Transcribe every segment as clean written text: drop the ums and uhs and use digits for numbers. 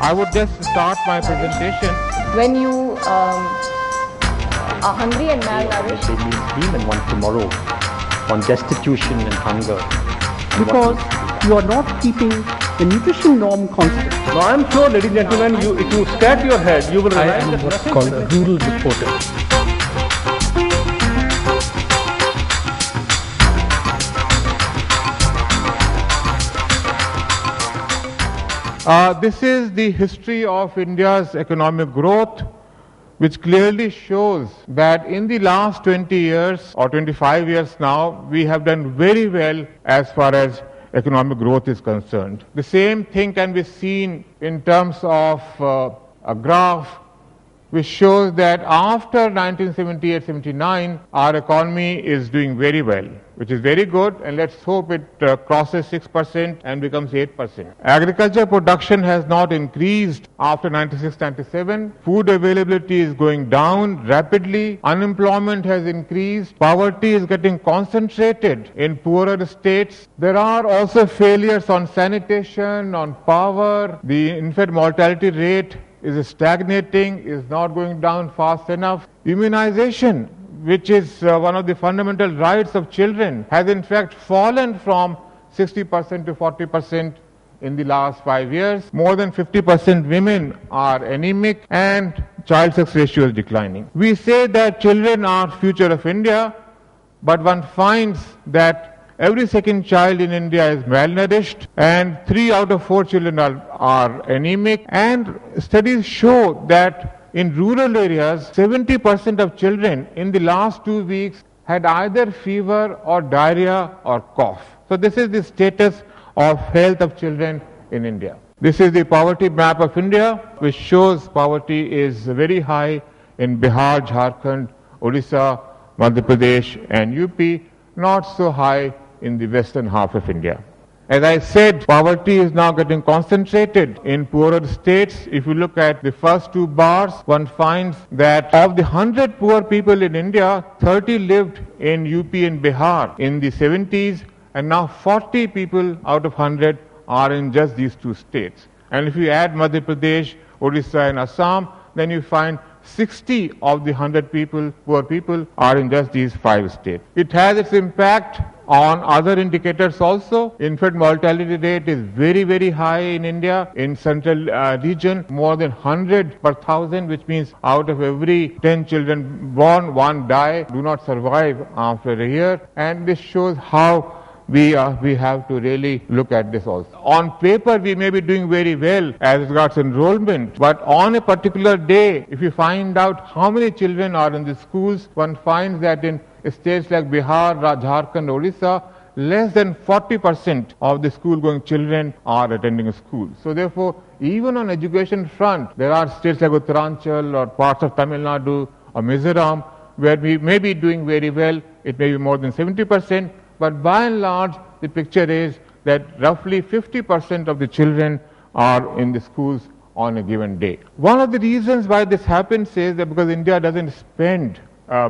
I would just start my presentation. When you are hungry and malnourished, they need dream and want tomorrow on destitution and hunger. Because you are not keeping the nutrition norm constant. Now I am sure, ladies and gentlemen, if you scratch your head, you will realize that what's called a rural reporter. This is the history of India's economic growth, which clearly shows that in the last 20 years or 25 years now, we have done very well as far as economic growth is concerned. The same thing can be seen in terms of a graph which shows that after 1978-79, our economy is doing very well, which is very good, and let's hope it crosses 6% and becomes 8%. Agriculture production has not increased after 96-97. Food availability is going down rapidly. Unemployment has increased. Poverty is getting concentrated in poorer states. There are also failures on sanitation, on power. The infant mortality rate is stagnating, is not going down fast enough. Immunization, which is one of the fundamental rights of children, has in fact fallen from 60% to 40% in the last 5 years. More than 50% women are anemic and child sex ratio is declining. We say that children are future of India, but one finds that every second child in India is malnourished and 3 out of 4 children are anemic, and studies show that in rural areas 70% of children in the last 2 weeks had either fever or diarrhea or cough. So this is the status of health of children in India. This is the poverty map of India, which shows poverty is very high in Bihar, Jharkhand, Odisha, Madhya Pradesh and UP, not so high in the western half of India. As I said, poverty is now getting concentrated in poorer states. If you look at the first 2 bars, one finds that of the 100 poor people in India, 30 lived in UP and Bihar in the 70s, and now 40 people out of 100 are in just these 2 states. And if you add Madhya Pradesh, Odisha and Assam, then you find 60 of the 100 people, poor people, are in just these 5 states. It has its impact on other indicators also. Infant mortality rate is very, very high in India. In central region, more than 100 per thousand, which means out of every 10 children born, 1 die, do not survive after a year. And this shows how we have to really look at this also. On paper, we may be doing very well as regards enrollment, but on a particular day, if you find out how many children are in the schools, one finds that in states like Bihar, Jharkhand, Odisha, less than 40% of the school-going children are attending a school. So therefore, even on education front, there are states like Uttaranchal or parts of Tamil Nadu or Mizoram where we may be doing very well. It may be more than 70%. But by and large, the picture is that roughly 50% of the children are in the schools on a given day. One of the reasons why this happens is that because India doesn't spend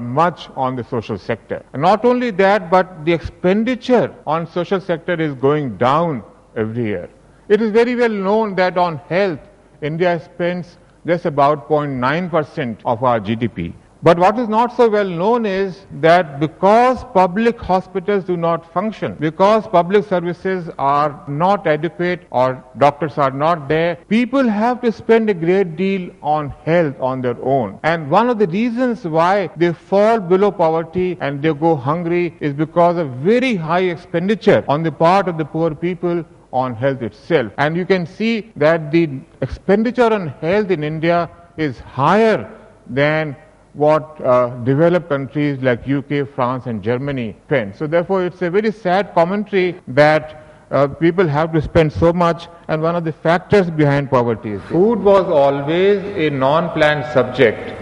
much on the social sector. And not only that, but the expenditure on social sector is going down every year. It is very well known that on health, India spends just about 0.9% of our GDP. But what is not so well known is that because public hospitals do not function, because public services are not adequate or doctors are not there, people have to spend a great deal on health on their own. And one of the reasons why they fall below poverty and they go hungry is because of very high expenditure on the part of the poor people on health itself. And you can see that the expenditure on health in India is higher than what developed countries like UK, France and Germany spend. So therefore it's a very sad commentary that people have to spend so much, and one of the factors behind poverty is food was always a non-planned subject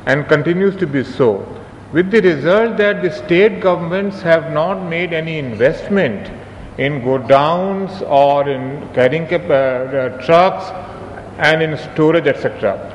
and continues to be so, with the result that the state governments have not made any investment in godowns or in carrying trucks and in storage, etc.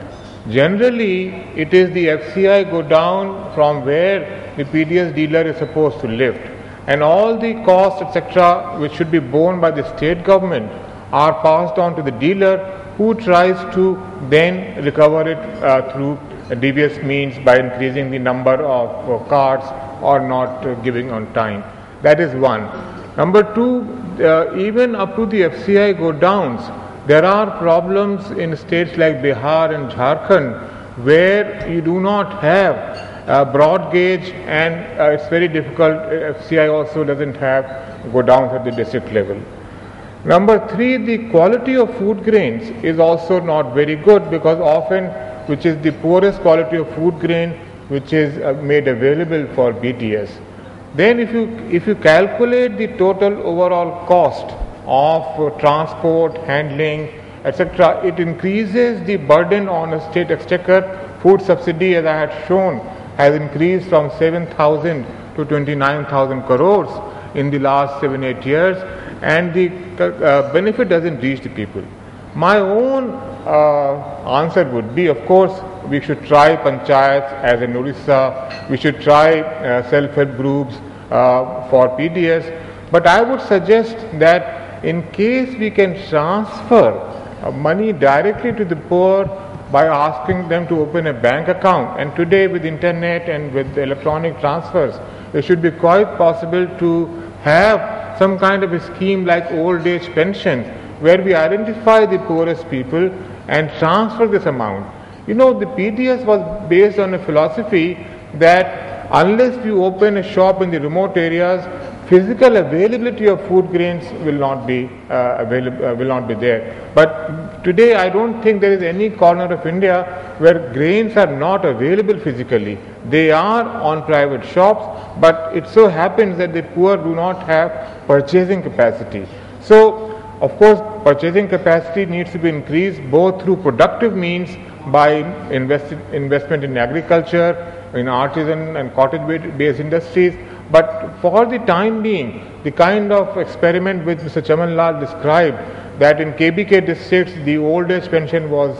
Generally, it is the FCI go down from where the PDS dealer is supposed to lift, and all the costs, etc., which should be borne by the state government, are passed on to the dealer, who tries to then recover it through devious means by increasing the number of cards or not giving on time. That is one. Number two, even up to the FCI go downs, there are problems in states like Bihar and Jharkhand where you do not have broad gauge, and it's very difficult. FCI also doesn't have go downs at the district level. Number three, the quality of food grains is also not very good, because often, which is the poorest quality of food grain which is made available for BTS. Then if you calculate the total overall cost of transport, handling, etc., it increases the burden on a state exchequer. Food subsidy, as I had shown, has increased from 7,000 to 29,000 crores in the last 7-8 years, and the benefit doesn't reach the people. My own answer would be, of course, we should try panchayats as in Odisha, we should try self-help groups for PDS, but I would suggest that in case we can transfer money directly to the poor by asking them to open a bank account, and today with internet and with electronic transfers, it should be quite possible to have some kind of a scheme like old age pension, where we identify the poorest people and transfer this amount. You know, the PDS was based on a philosophy that unless you open a shop in the remote areas, physical availability of food grains will not be will not be there. But today I don't think there is any corner of India where grains are not available physically. They are on private shops, but it so happens that the poor do not have purchasing capacity. So, of course, purchasing capacity needs to be increased both through productive means by investment in agriculture, in artisan and cottage-based industries. But for the time being, the kind of experiment which Mr. Chaman Lal described, that in KBK districts the old age pension was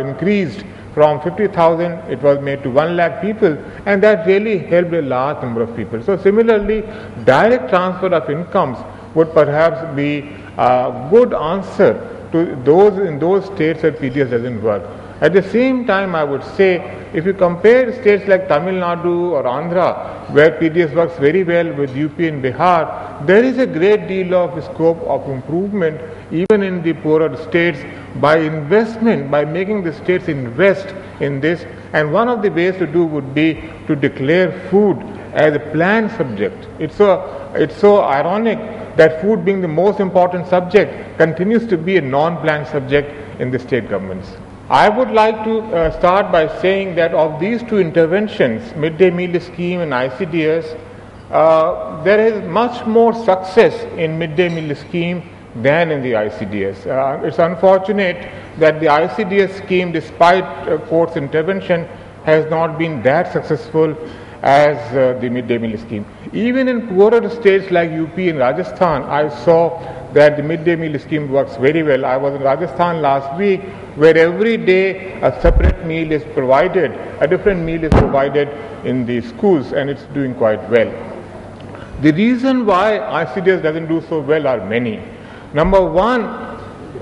increased from 50,000, it was made to 1 lakh people, and that really helped a large number of people. So similarly, direct transfer of incomes would perhaps be a good answer to those in those states where PDS doesn't work. At the same time, I would say, if you compare states like Tamil Nadu or Andhra, where PDS works very well with UP and Bihar, there is a great deal of scope of improvement even in the poorer states by investment, by making the states invest in this. And one of the ways to do would be to declare food as a planned subject. It's so ironic that food, being the most important subject, continues to be a non-planned subject in the state governments. I would like to start by saying that of these two interventions, midday meal scheme and ICDS, there is much more success in midday meal scheme than in the ICDS. It's unfortunate that the ICDS scheme, despite court's intervention, has not been that successful as the midday meal scheme. Even in poorer states like UP and Rajasthan, I saw that the midday meal scheme works very well. I was in Rajasthan last week, where every day a separate meal is provided, a different meal is provided in the schools, and it's doing quite well. The reason why ICDS doesn't do so well are many. Number one,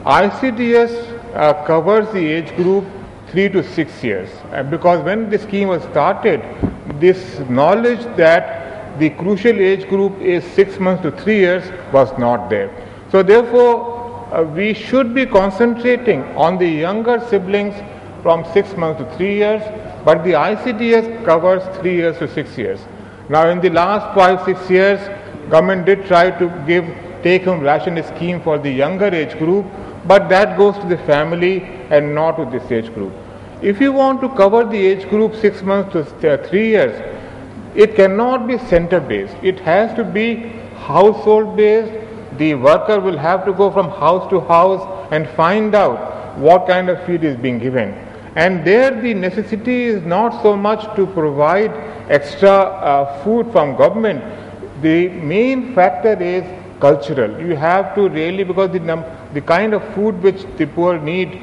ICDS covers the age group 3 to 6 years, because when the scheme was started, this knowledge that the crucial age group is 6 months to 3 years was not there. So therefore, we should be concentrating on the younger siblings from 6 months to 3 years, but the ICDS covers 3 years to 6 years. Now in the last 5-6 years, government did try to give take-home ration scheme for the younger age group, but that goes to the family and not to this age group. If you want to cover the age group 6 months to 3 years, it cannot be center-based. It has to be household-based. The worker will have to go from house to house and find out what kind of feed is being given. And there the necessity is not so much to provide extra food from government. The main factor is cultural. You have to really, because the kind of food which the poor need,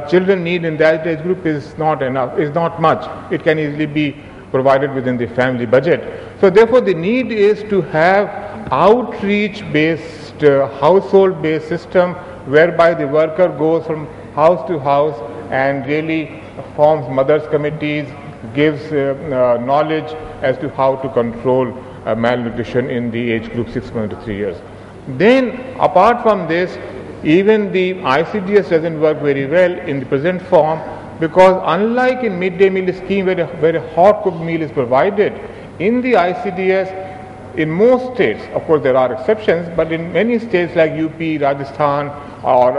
children need in that age group is not enough, is not much. It can easily be provided within the family budget. So therefore the need is to have outreach based, household based system whereby the worker goes from house to house and really forms mothers' committees, gives knowledge as to how to control malnutrition in the age group 6 months to 3 years. Then, apart from this, even the ICDS doesn't work very well in the present form, because unlike in midday meal scheme where a hot cooked meal is provided, in the ICDS, in most states, of course there are exceptions, but in many states like UP, Rajasthan or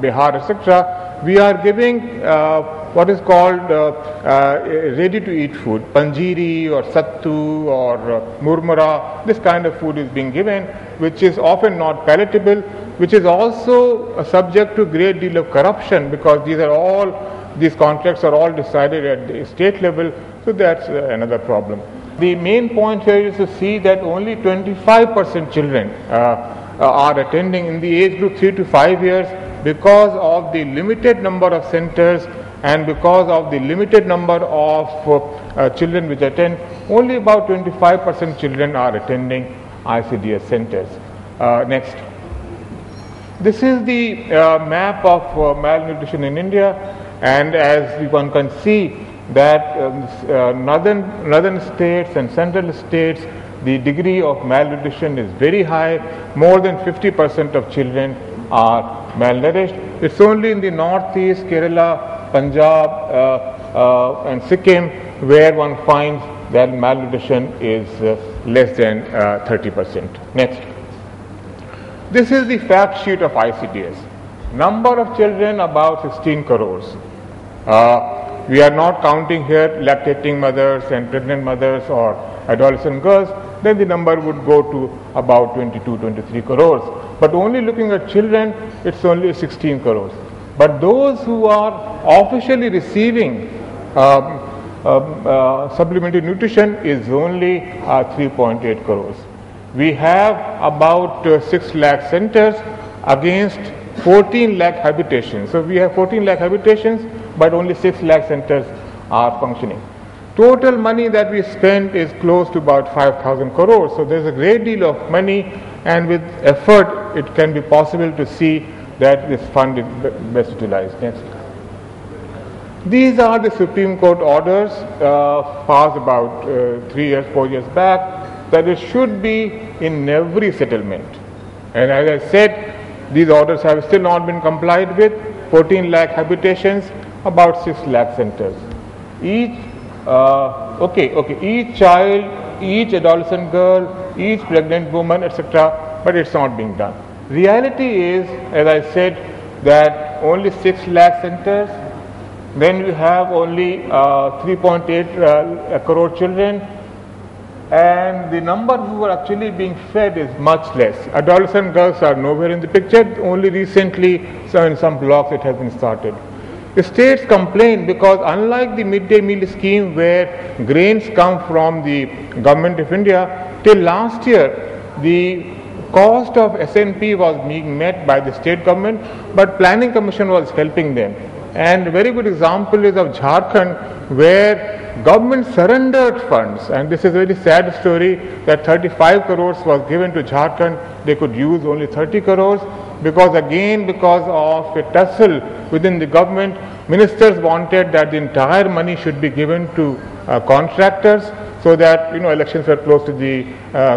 Bihar, etc., we are giving what is called ready to eat food, panjiri or sattu or murmura. This kind of food is being given, which is often not palatable, which is also subject to great deal of corruption, because these contracts are all decided at the state level, so that's another problem. The main point here is to see that only 25% children are attending in the age group 3 to 5 years because of the limited number of centers and because of the limited number of children which attend. Only about 25% children are attending ICDS centers. Next. This is the map of malnutrition in India, and as one can see that northern states and central states, the degree of malnutrition is very high. More than 50% of children are malnourished. It's only in the northeast, Kerala, Punjab and Sikkim where one finds that malnutrition is less than 30%. Next. This is the fact sheet of ICDS. Number of children about 16 crores. We are not counting here lactating mothers and pregnant mothers or adolescent girls, then the number would go to about 22-23 crores. But only looking at children, it's only 16 crores. But those who are officially receiving supplementary nutrition is only 3.8 crores. We have about 6 lakh centers against 14 lakh habitations. So we have 14 lakh habitations, but only 6 lakh centers are functioning. Total money that we spend is close to about 5,000 crores. So there's a great deal of money, and with effort it can be possible to see that this fund is best utilized. Next. These are the Supreme Court orders passed about 4 years back, that it should be in every settlement. And as I said, these orders have still not been complied with. 14 lakh habitations, about 6 lakh centers. Each child, each adolescent girl, each pregnant woman, etc., but it's not being done. Reality is, as I said, that only 6 lakh centers, then we have only 3.8 crore children, and the number who are actually being fed is much less. Adolescent girls are nowhere in the picture. Only recently, so in some blocks it has been started. The states complain because unlike the midday meal scheme where grains come from the government of India, till last year the cost of SNP was being met by the state government, but planning commission was helping them. And a very good example is of Jharkhand, where government surrendered funds, and this is a very sad story, that 35 crores was given to Jharkhand. They could use only 30 crores because of a tussle within the government, ministers wanted that the entire money should be given to contractors, so that elections were close to the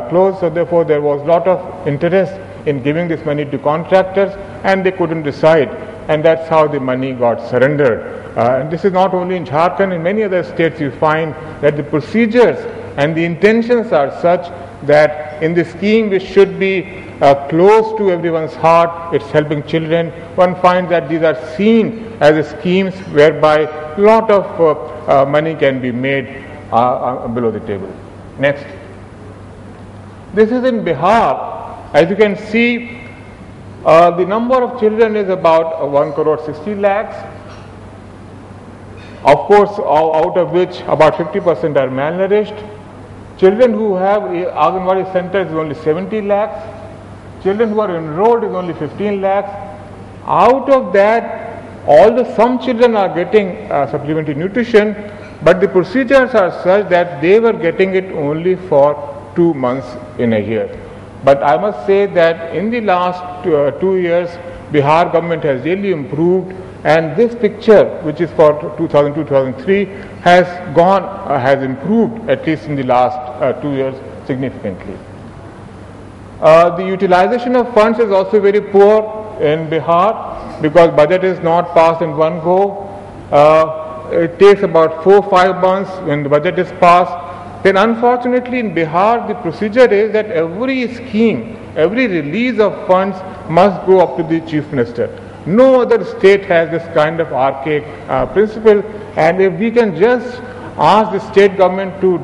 close. So therefore there was a lot of interest in giving this money to contractors, and they couldn't decide, and that's how the money got surrendered. And this is not only in Jharkhand, in many other states you find that the procedures and the intentions are such that in the scheme which should be close to everyone's heart, it's helping children, one finds that these are seen as schemes whereby a lot of money can be made below the table. Next. This is in Bihar. As you can see, the number of children is about 1 crore 60 lakhs. Of course, out of which about 50% are malnourished. Children who have Anganwadi centers is only 70 lakhs. Children who are enrolled is only 15 lakhs. Out of that, although some children are getting supplementary nutrition, but the procedures are such that they were getting it only for 2 months in a year. But I must say that in the last 2 years, Bihar government has really improved, and this picture, which is for 2002-2003, has improved at least in the last 2 years significantly. The utilization of funds is also very poor in Bihar because budget is not passed in one go. It takes about 4-5 months when the budget is passed. Then unfortunately in Bihar the procedure is that every scheme, every release of funds must go up to the Chief Minister. No other state has this kind of archaic principle, and if we can just ask the state government to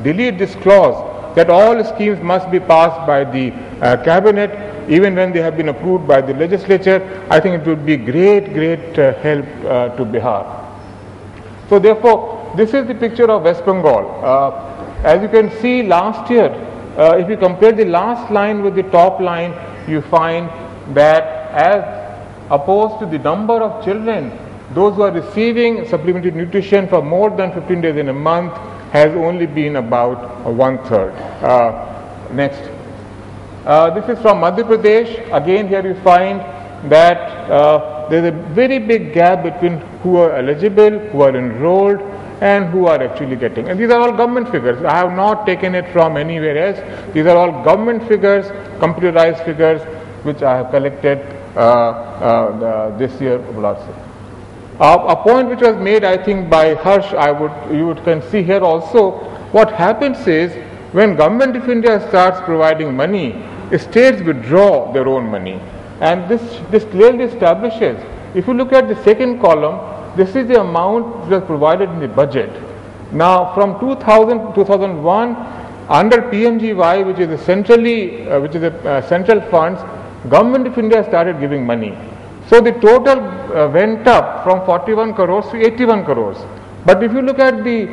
delete this clause that all schemes must be passed by the cabinet even when they have been approved by the legislature, I think it would be great help to Bihar. So therefore, this is the picture of West Bengal. As you can see, last year, if you compare the last line with the top line, you find that as opposed to the number of children, those who are receiving supplementary nutrition for more than 15 days in a month has only been about 1/3. Next. This is from Madhya Pradesh. Again, here you find that there is a very big gap between who are eligible, who are enrolled, and who are actually getting. And these are all government figures. I have not taken it from anywhere else. These are all government figures, computerized figures, which I have collected this year. A point which was made, I think, by Harsh, you can see here also. What happens is, when Government of India starts providing money, states withdraw their own money, and this clearly establishes. If you look at the second column, this is the amount which was provided in the budget. Now, from 2000 2001, under PMGY, which is a central funds, Government of India started giving money. So the total went up from 41 crores to 81 crores. But if you look at the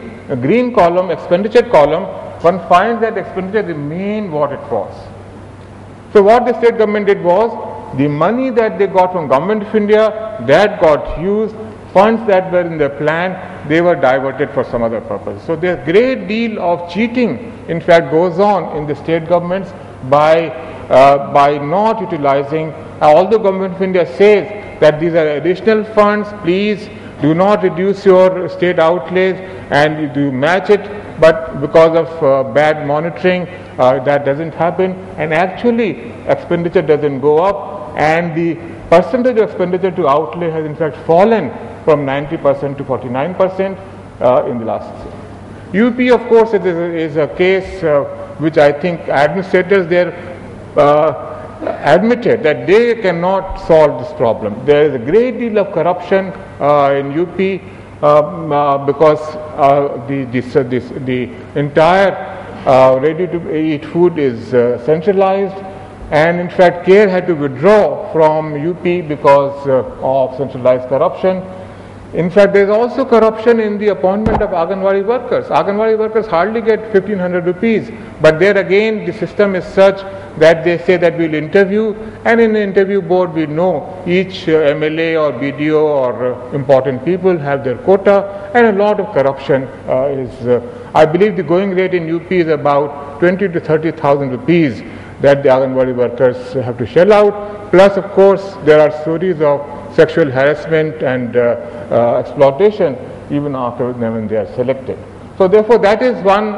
green column, expenditure column, one finds that expenditure remained what it was. So what the state government did was, the money that they got from Government of India, that got used. Funds that were in the plan, they were diverted for some other purpose. So there's a great deal of cheating, in fact, goes on in the state governments by not utilizing. Although Government of India says that these are additional funds, please do not reduce your state outlays and you do match it, but because of bad monitoring, that doesn't happen, and actually expenditure doesn't go up, and the percentage of expenditure to outlay has in fact fallen from 90% to 49% in the last year. UP, of course, is a case which I think administrators there admitted that they cannot solve this problem. There is a great deal of corruption in UP because the entire ready-to-eat food is centralized, and in fact CARE had to withdraw from UP because of centralized corruption. In fact, there is also corruption in the appointment of Anganwadi workers. Anganwadi workers hardly get 1500 rupees, but there again the system is such that they say that we will interview, and in the interview board we know each MLA or BDO or important people have their quota, and a lot of corruption is, I believe the going rate in UP is about 20 to 30,000 rupees that the Anganwadi workers have to shell out. Plus, of course, there are stories of sexual harassment and exploitation even after when they are selected. So therefore, that is one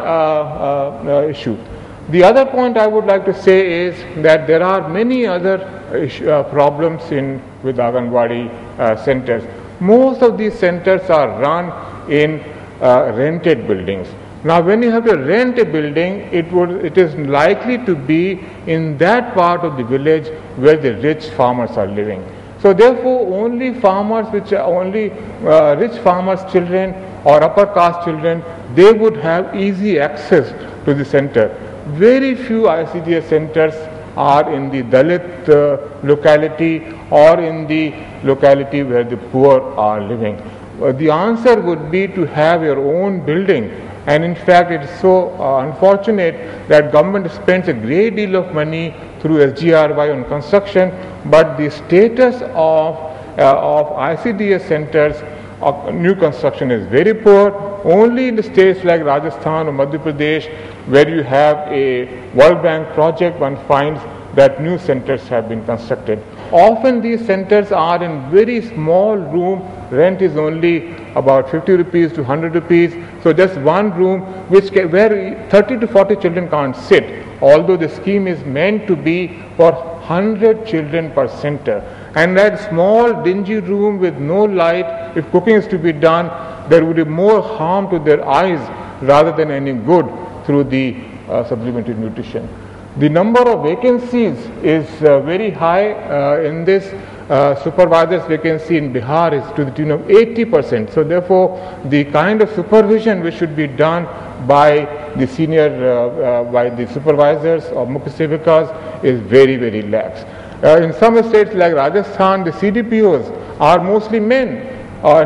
issue. The other point I would like to say is that there are many other problems with Anganwadi centers. Most of these centers are run in rented buildings. Now, when you have to rent a building, it is likely to be in that part of the village where the rich farmers are living. So therefore, only farmers rich farmers' children or upper caste children, they would have easy access to the center. Very few ICDS centers are in the Dalit locality or in the locality where the poor are living. The answer would be to have your own building, and in fact it is so unfortunate that government spends a great deal of money through SGRY on construction, but the status of ICDS centers of new construction is very poor. Only in the states like Rajasthan or Madhya Pradesh, where you have a World Bank project, one finds that new centers have been constructed. often these centers are in very small room. Rent is only about 50 rupees to 100 rupees. So just one room where 30 to 40 children can't sit, although the scheme is meant to be for 100 children per center. And that small dingy room with no light, if cooking is to be done, there would be more harm to their eyes rather than any good through the supplementary nutrition. The number of vacancies is very high in this. Supervisors vacancy in Bihar is to the tune of 80%. So therefore, the kind of supervision which should be done by the senior, by the supervisors or Mukh Sevikas is very, very lax. In some states like Rajasthan, the CDPOs are mostly men.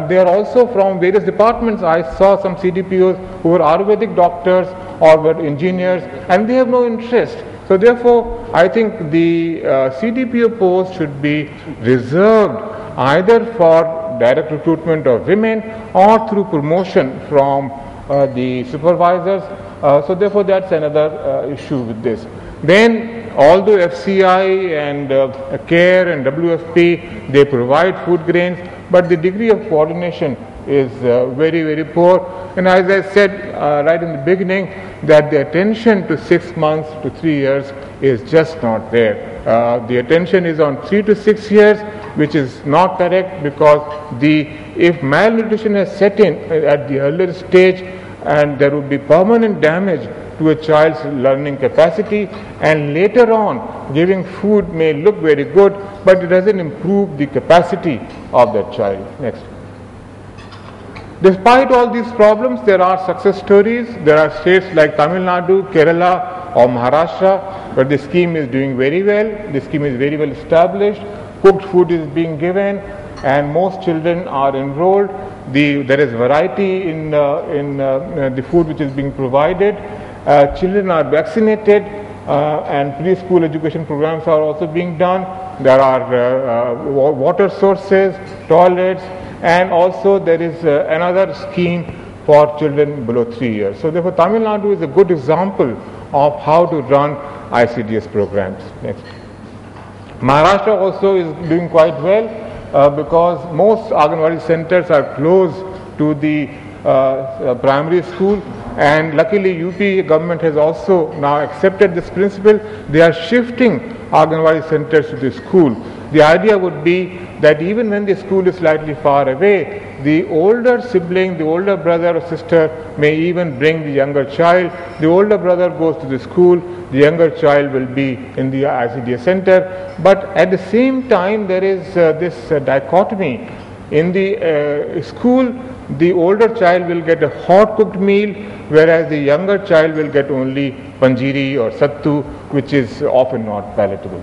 They are also from various departments. I saw some CDPOs who were Ayurvedic doctors or were engineers, and they have no interest. So therefore, I think the CDPO post should be reserved either for direct recruitment of women or through promotion from the supervisors. So therefore, that's another issue with this. Then, although FCI and CARE and WFP, they provide food grains, but the degree of coordination is very, very poor. And as I said right in the beginning, that the attention to 6 months to 3 years is just not there. The attention is on 3 to 6 years, which is not correct, because if malnutrition has set in at the earlier stage, and there would be permanent damage to a child's learning capacity, and later on giving food may look very good, but it doesn't improve the capacity of that child. Next. Despite all these problems, there are success stories. There are states like Tamil Nadu, Kerala or Maharashtra where the scheme is doing very well. The scheme is very well established. Cooked food is being given and most children are enrolled. There is variety in the food which is being provided. Children are vaccinated and preschool education programs are also being done. There are water sources, toilets, and also there is another scheme for children below 3 years. So therefore, Tamil Nadu is a good example of how to run ICDS programs. Next. Maharashtra also is doing quite well because most Anganwadi centers are close to the primary school, and luckily UP government has also now accepted this principle. They are shifting Anganwadi centers to the school. The idea would be that even when the school is slightly far away, the older sibling, the older brother or sister may even bring the younger child. The older brother goes to the school, the younger child will be in the ICDS center. But at the same time, there is this dichotomy. In the school, the older child will get a hot cooked meal, whereas the younger child will get only panjiri or sattu, which is often not palatable.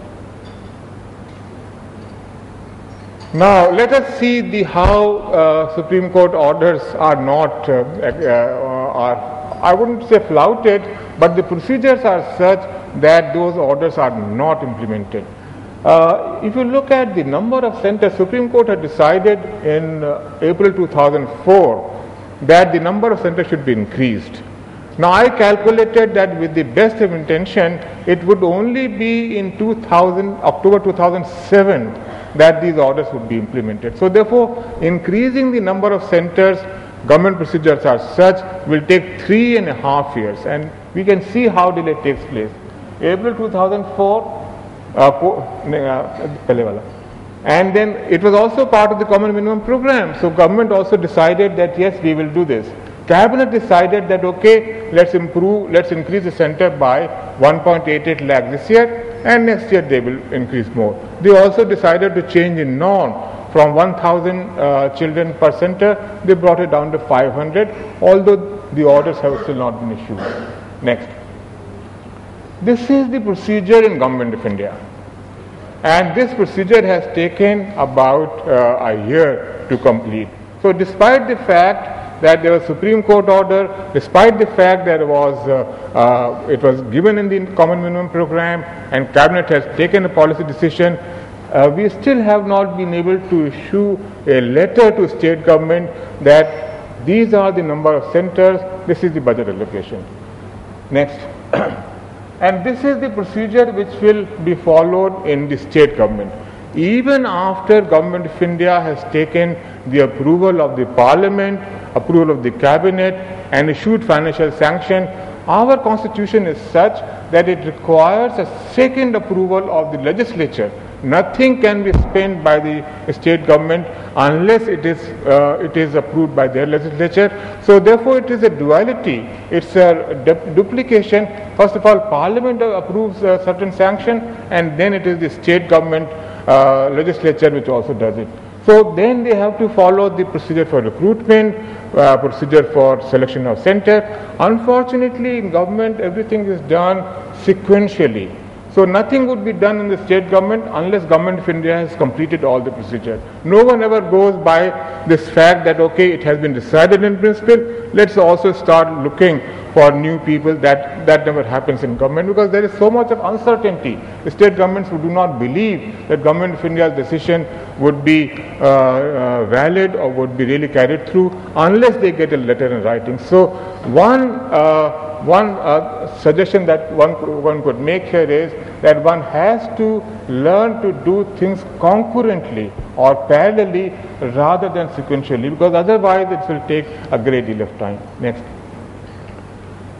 Now, let us see how Supreme Court orders are not, I wouldn't say flouted, but the procedures are such that those orders are not implemented. If you look at the number of centers, Supreme Court had decided in April 2004 that the number of centers should be increased. Now, I calculated that with the best of intention, it would only be in October 2007 that these orders would be implemented. So therefore, increasing the number of centers, government procedures are such, will take 3.5 years, and we can see how delay takes place. April 2004, and then it was also part of the common minimum program. So government also decided that yes, we will do this. Cabinet decided that okay, let's increase the center by 1.88 lakh this year, and next year they will increase more. They also decided to change the norm from 1,000 children per center. They brought it down to 500, although the orders have still not been issued. Next. This is the procedure in Government of India, and this procedure has taken about a year to complete. So despite the fact that there was Supreme Court order, despite the fact that it was given in the common minimum program and Cabinet has taken a policy decision, we still have not been able to issue a letter to state government that these are the number of centers, this is the budget allocation. Next. And this is the procedure which will be followed in the state government. even after Government of India has taken the approval of the Parliament, approval of the Cabinet and issued financial sanction, our constitution is such that it requires a second approval of the legislature. Nothing can be spent by the state government unless it is approved by their legislature. So therefore it is a duality, it's a duplication. First of all, Parliament approves a certain sanction, and then it is the state government legislature which also does it. So then they have to follow the procedure for recruitment, procedure for selection of center. Unfortunately, in government everything is done sequentially. So nothing would be done in the state government unless Government of India has completed all the procedure. No one ever goes by this fact that okay, it has been decided in principle, let's also start looking for new people. That never happens in government, because there is so much of uncertainty. The state governments who do not believe that Government of India's decision would be valid or would be really carried through unless they get a letter in writing. So one suggestion that one could make here is that one has to learn to do things concurrently or parallelly rather than sequentially, because otherwise it will take a great deal of time. Next.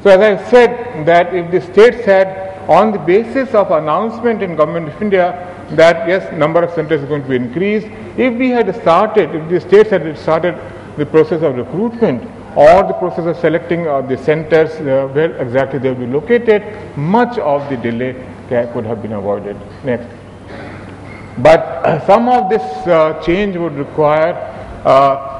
So as I said, that if the states had, on the basis of announcement in Government of India that yes, number of centers is going to be increased, if the states had started the process of recruitment or the process of selecting the centers where exactly they will be located, much of the delay could have been avoided. Next. But some of this change would require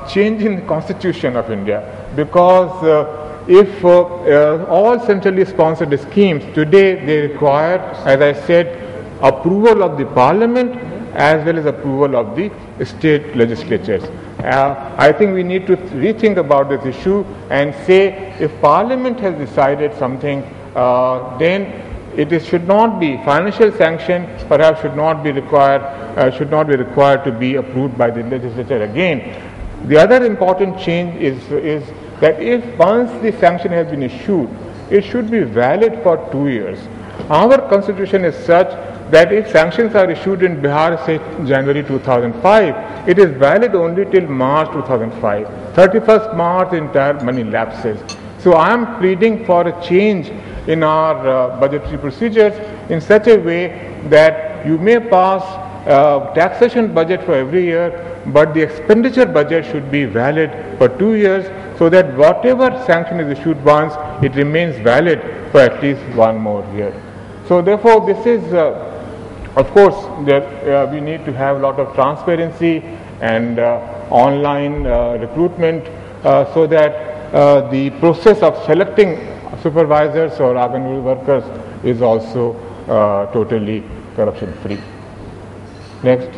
change in the Constitution of India, because if all centrally sponsored schemes today, they require, as I said, approval of the Parliament as well as approval of the state legislatures. I think we need to rethink about this issue and say, if Parliament has decided something, then it should not be financial sanction, perhaps should not be required to be approved by the legislature again. The other important change is that if once the sanction has been issued, it should be valid for 2 years. Our constitution is such that if sanctions are issued in Bihar, say January 2005, it is valid only till March 2005. 31st March, the entire money lapses. So I am pleading for a change in our budgetary procedures in such a way that you may pass taxation budget for every year, but the expenditure budget should be valid for 2 years, so that whatever sanction is issued once, it remains valid for at least 1 more year. So therefore, this is, of course, we need to have a lot of transparency and online recruitment so that the process of selecting supervisors or Anganwadi workers is also totally corruption free. Next.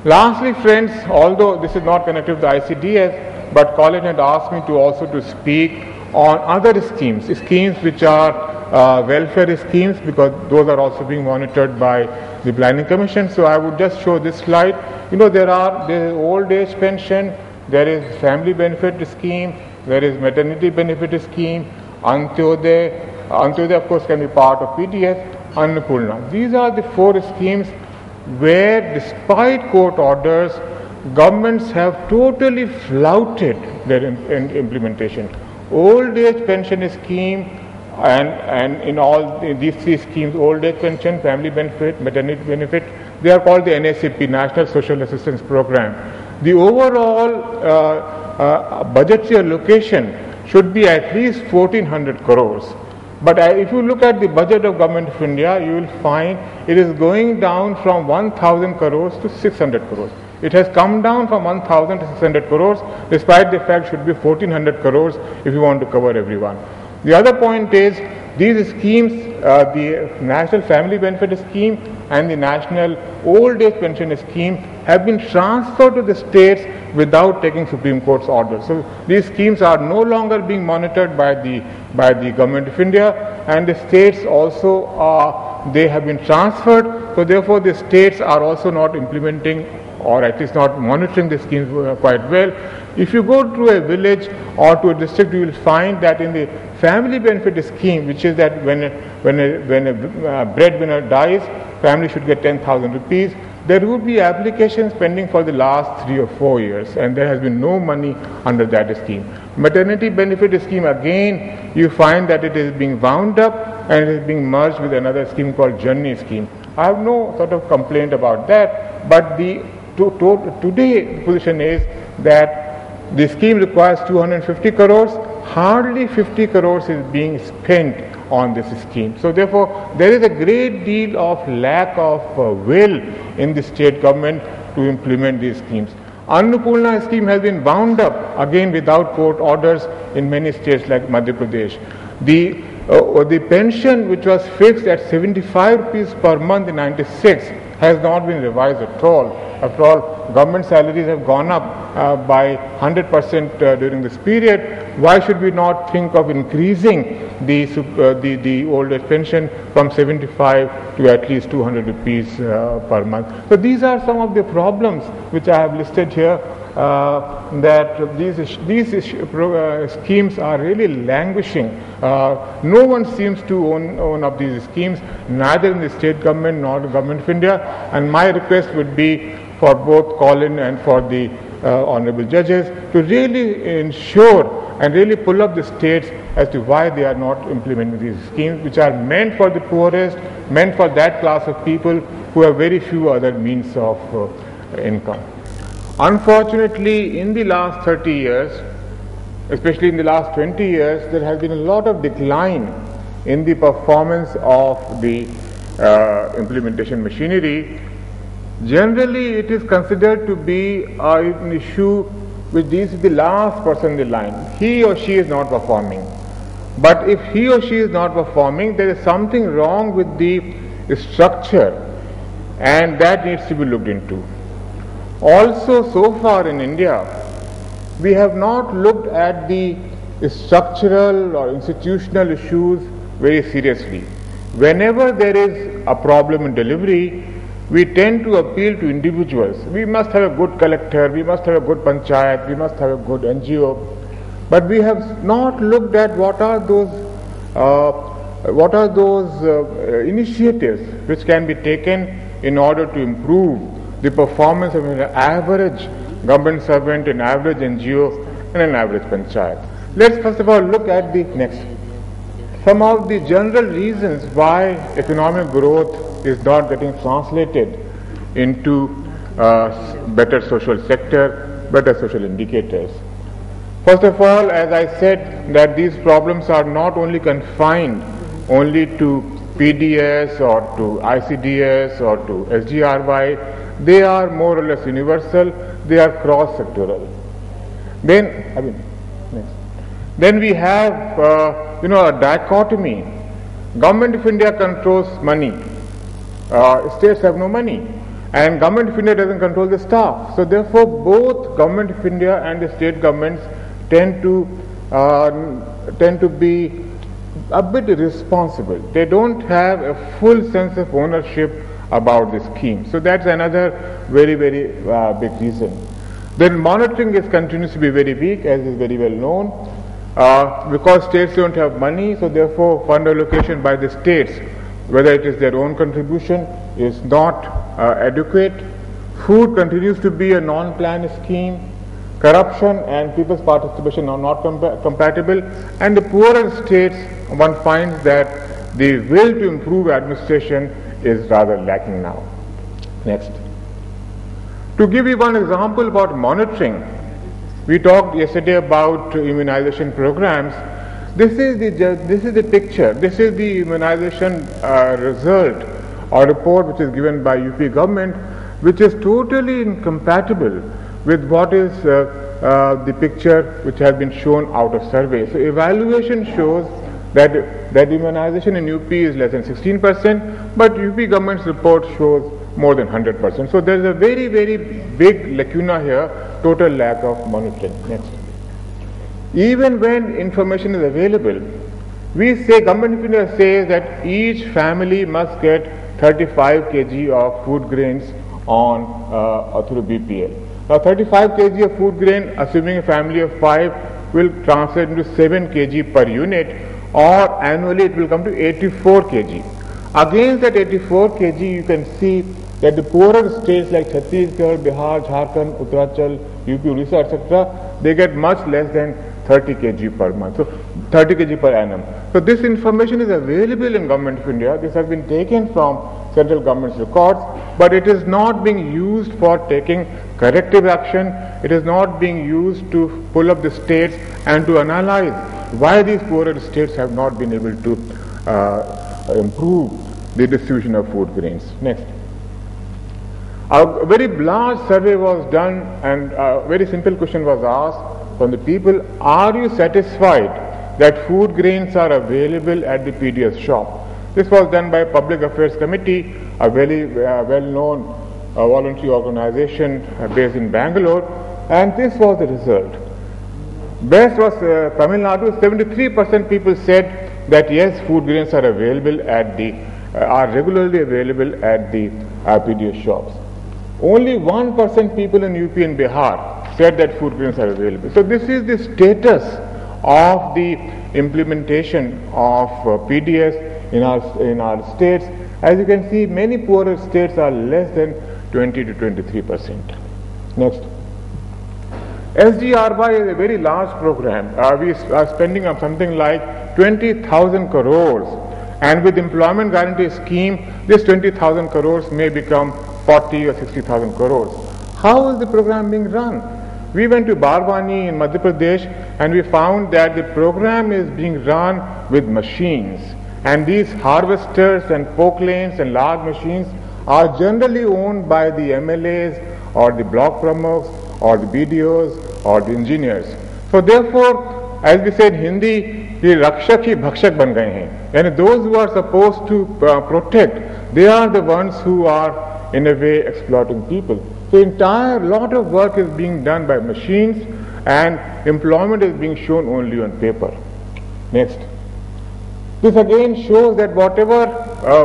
Lastly, friends, although this is not connected to the ICDS, but Colin had asked me to also to speak on other schemes which are welfare schemes, because those are also being monitored by the Planning Commission. So I would just show this slide. You know, there is old age pension, there is family benefit scheme, there is maternity benefit scheme, Antyodaya. Antyodaya, of course, can be part of PDS, Annapurna. These are the 4 schemes where, despite court orders, governments have totally flouted their implementation. Old age pension scheme and in all these 3 schemes, old age pension, family benefit, maternity benefit, they are called the NSAP, National Social Assistance Program. The overall budgetary allocation should be at least 1400 crores. But if you look at the budget of Government of India, you will find it is going down from 1000 crores to 600 crores. It has come down from 1000 to 600 crores, despite the fact it should be 1400 crores if you want to cover everyone. The other point is, these schemes, the National Family Benefit Scheme and the National Old Age Pension Scheme, have been transferred to the states without taking Supreme Court's order. So these schemes are no longer being monitored by the Government of India, and the states also they have been transferred. So therefore, the states are also not implementing, or at least not monitoring the schemes quite well. If you go to a village or to a district, you will find that in the family benefit scheme, which is that when a breadwinner dies, family should get 10,000 rupees. There would be applications pending for the last 3 or 4 years, and there has been no money under that scheme. Maternity benefit scheme, again, you find that it is being wound up and it is being merged with another scheme called Janni scheme. I have no sort of complaint about that, but today the position is that the scheme requires 250 crores, hardly 50 crores is being spent on this scheme. So therefore, there is a great deal of lack of will in the state government to implement these schemes. Annapurna scheme has been wound up again without court orders in many states like Madhya Pradesh. The pension which was fixed at 75 rupees per month in 96 has not been revised at all. After all, government salaries have gone up by 100% during this period. Why should we not think of increasing the old age pension from 75 to at least 200 rupees per month? So these are some of the problems which I have listed here, that these schemes are really languishing. No one seems to own up these schemes, neither in the state government nor the government of India. And my request would be for both Colin and for the honorable judges to really ensure and really pull up the states as to why they are not implementing these schemes, which are meant for the poorest, meant for that class of people who have very few other means of income. Unfortunately, in the last 30 years, especially in the last 20 years, there has been a lot of decline in the performance of the implementation machinery. Generally, it is considered to be an issue which deals with the last person in the line. He or she is not performing. But if he or she is not performing, there is something wrong with the structure, and that needs to be looked into. Also, so far in India, we have not looked at the structural or institutional issues very seriously. Whenever there is a problem in delivery, we tend to appeal to individuals. We must have a good collector, we must have a good panchayat, we must have a good NGO. But we have not looked at what are those initiatives which can be taken in order to improve the performance of an average government servant, an average NGO, and an average panchayat. Let's first of all look at the next. Some of the general reasons why economic growth is not getting translated into better social sector, better social indicators. First of all, as I said, that these problems are not only confined only to PDS or to ICDS or to SGRY, they are more or less universal, they are cross-sectoral. Then we have a dichotomy. Government of India controls money. States have no money, and Government of India doesn't control the staff. So therefore, both Government of India and the state governments tend to be a bit irresponsible. They don't have a full sense of ownership about the scheme. So that's another very, very big reason. Then monitoring continues to be very weak, as is very well known, because states don't have money. So therefore, fund allocation by the states, whether it is their own contribution, is not adequate. Food continues to be a non-planned scheme. Corruption and people's participation are not compatible. And the poorer states, one finds that the will to improve administration is rather lacking now. Next. To give you one example about monitoring, we talked yesterday about immunization programs. This is the picture. This is the immunization result or report which is given by UP government, which is totally incompatible with what is the picture which has been shown out of survey. So evaluation shows that immunization in UP is less than 16%, but UP government's report shows more than 100%. So there is a very, very big lacuna here, total lack of monitoring. Next. Even when information is available, we say, Government of India says that each family must get 35 kg of food grains through BPL. Now 35 kg of food grain, assuming a family of 5, will translate into 7 kg per unit, or annually it will come to 84 kg. Against that 84 kg, you can see that the poorer states like Chhattisgarh, Bihar, Jharkhand, Uttarachal, UP, Orissa, etc., they get much less than 30 kg per month, so 30 kg per annum. So this information is available in Government of India. This has been taken from central government's records, but it is not being used for taking corrective action. It is not being used to pull up the states and to analyze why these poorer states have not been able to improve the distribution of food grains. Next. A very large survey was done, and a very simple question was asked from the people: are you satisfied that food grains are available at the PDS shop? This was done by Public Affairs Committee, a very well-known voluntary organization based in Bangalore, and this was the result. Best was Tamil Nadu. 73% people said that yes, food grains are available at are regularly available at the PDS shops. Only 1% people in UP and Bihar said that food grains are available. So this is the status of the implementation of PDS in our states. As you can see, many poorer states are less than 20 to 23%. Next. SGRY is a very large program. We are spending on something like 20,000 crores, and with employment guarantee scheme, this 20,000 crores may become 40 or 60,000 crores. How is the program being run? We went to Barwani in Madhya Pradesh, and we found that the program is being run with machines, and these harvesters and poke lanes and large machines are generally owned by the MLAs or the block promoters or the BDOs or the engineers. So therefore, as we said in Hindi, the rakshak hi bhakshak ban gaye hain. And those who are supposed to protect, they are the ones who are in a way exploiting people. So entire lot of work is being done by machines, and employment is being shown only on paper. Next. This again shows that whatever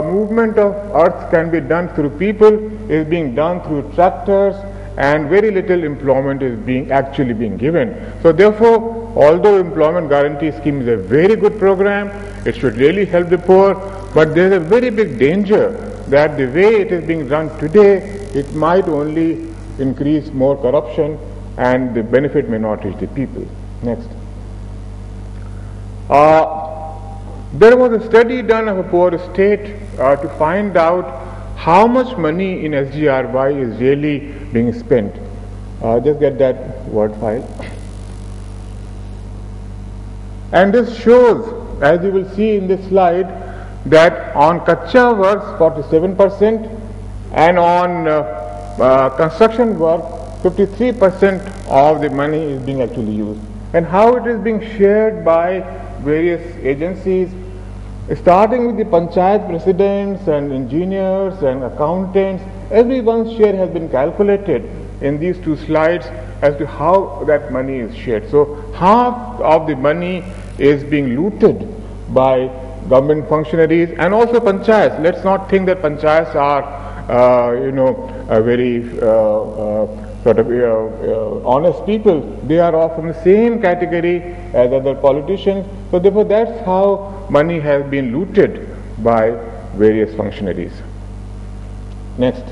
movement of earth can be done through people is being done through tractors, and very little employment is actually being given. So therefore, although employment guarantee scheme is a very good program, it should really help the poor, but there is a very big danger that the way it is being run today, it might only increase more corruption and the benefit may not reach the people. Next. There was a study done of a poor state to find out how much money in SGRY is really being spent. Just get that word file. And this shows, as you will see in this slide, that on Kacha works 47% and on construction work 53% of the money is being actually used. And how it is being shared by various agencies, starting with the panchayat presidents and engineers and accountants. Everyone's share has been calculated in these two slides as to how that money is shared. So half of the money is being looted by government functionaries and also panchayats. Let's not think that panchayats are very sort of honest people. They are all from the same category as other politicians. So therefore that's how money has been looted by various functionaries. Next.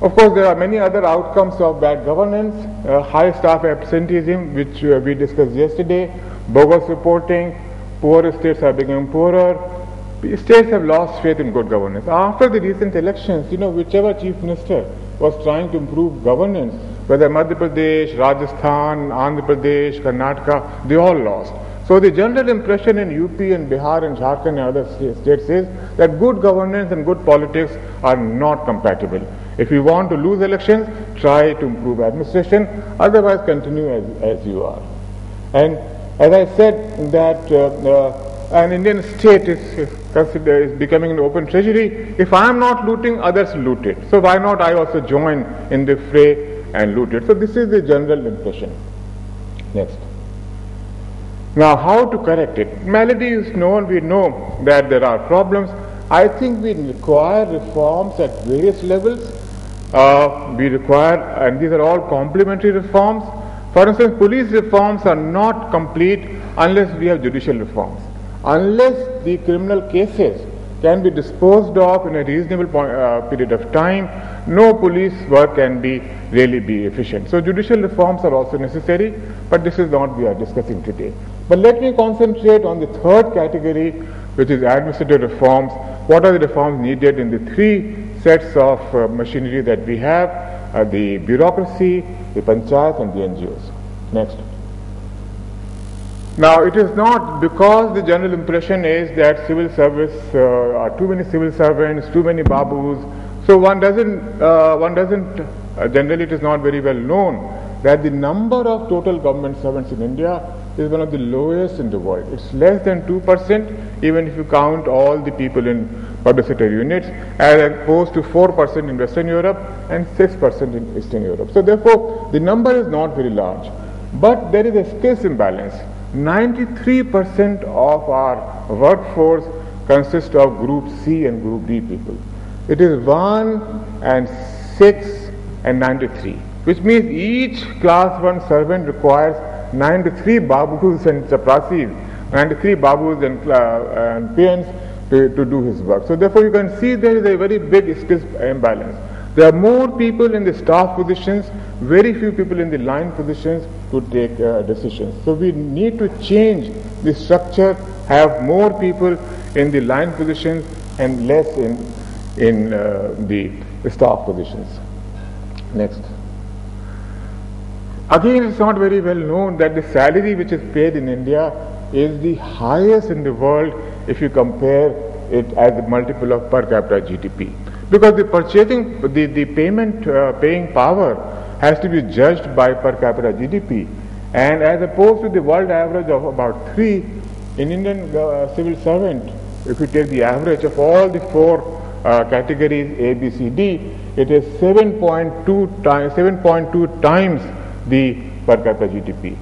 Of course, there are many other outcomes of bad governance, high staff absenteeism, which we discussed yesterday, bogus reporting, poorer states are becoming poorer. States have lost faith in good governance. After the recent elections, whichever chief minister was trying to improve governance, whether Madhya Pradesh, Rajasthan, Andhra Pradesh, Karnataka, they all lost. So the general impression in UP and Bihar and Jharkhand and other states is that good governance and good politics are not compatible. If you want to lose elections, try to improve administration, otherwise continue as you are. And as I said that an Indian state is becoming an open treasury. If I am not looting, others loot it. So why not I also join in the fray and loot it? So this is the general impression. Next. Now how to correct it? Malady is known, we know that there are problems. I think we require reforms at various levels. We require, and these are all complementary reforms. For instance, police reforms are not complete unless we have judicial reforms. unless the criminal cases can be disposed of in a reasonable period of time, no police work can really be efficient. So judicial reforms are also necessary, but this is not what we are discussing today. But let me concentrate on the third category, which is administrative reforms. What are the reforms needed in the three sets of machinery that we have, the bureaucracy, the panchayat and the NGOs. Next. Now, it is not because the general impression is that civil service are too many civil servants, too many babus. So one doesn't generally it is not very well known that the number of total government servants in India is one of the lowest in the world. It's less than 2%, even if you count all the people in public sector units, as opposed to 4% in Western Europe and 6% in Eastern Europe. So therefore, the number is not very large. But there is a skills imbalance. 93% of our workforce consists of Group C and Group D people. It is 1 and 6 and 93, which means each class 1 servant requires 93 babus and chaprasis, 93 babus and peons to do his work. So therefore you can see there is a very big skills imbalance. There are more people in the staff positions, very few people in the line positions to take decisions. So we need to change the structure, have more people in the line positions and less in the staff positions. Next. Again, it's not very well known that the salary which is paid in India is the highest in the world if you compare it as a multiple of per capita GDP. Because the paying power has to be judged by per capita GDP, and as opposed to the world average of about 3, in Indian civil servant, if you take the average of all the 4 categories A, B, C, D, it is 7.2 times the per capita GDP.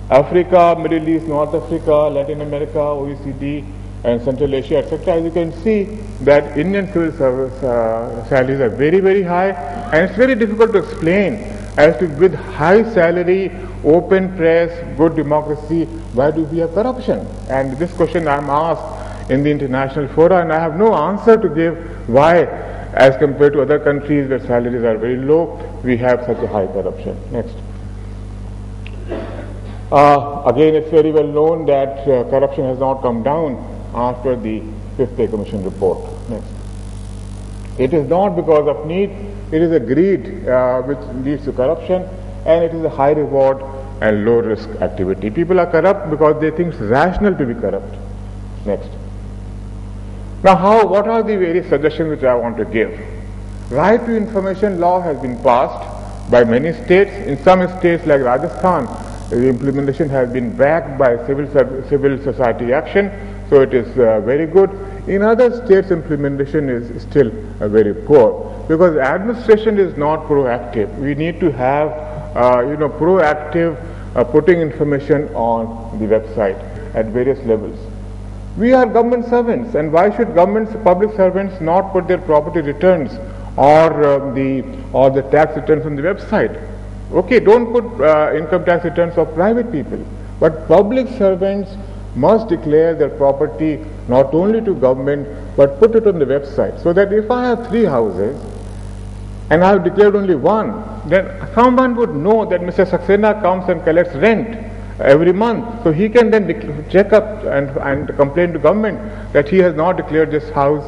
Africa, Middle East, North Africa, Latin America, OECD, and Central Asia, etc. As you can see that Indian civil service salaries are very, very high, and it's very difficult to explain as to with high salary, open press, good democracy, why do we have corruption? And this question I am asked in the international fora, and I have no answer to give why, as compared to other countries where salaries are very low, we have such a high corruption. Next. Again, it's very well known that corruption has not come down after the 5th Pay Commission report. Next. It is not because of need, it is a greed which leads to corruption, and it is a high reward and low risk activity. People are corrupt because they think it's rational to be corrupt. Next. Now, what are the various suggestions which I want to give? Right to information law has been passed by many states. In some states like Rajasthan, the implementation has been backed by civil society action, so it is very good. In other states, implementation is still very poor because administration is not proactive. We need to have proactive putting information on the website at various levels. We are government servants, and why should public servants not put their property returns or the tax returns on the website? Okay, don't put income tax returns of private people, but public servants must declare their property not only to government but put it on the website, so that if I have 3 houses and I have declared only 1, then someone would know that Mr. Saxena comes and collects rent every month, so he can then check up and complain to government that he has not declared this house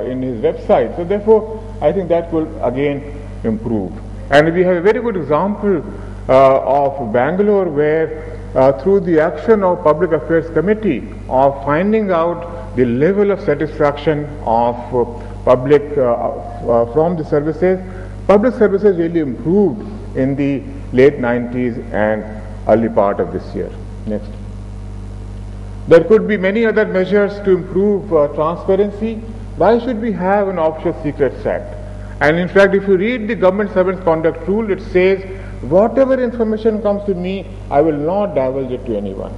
in his website. So therefore, I think that will again improve. And we have a very good example of Bangalore where through the action of Public Affairs Committee of finding out the level of satisfaction of public from the services, public services really improved in the late 90s and early part of this year. Next. There could be many other measures to improve transparency. Why should we have an Offshore Secrets Act? And in fact, if you read the Government Servants Conduct Rule, it says, whatever information comes to me, I will not divulge it to anyone.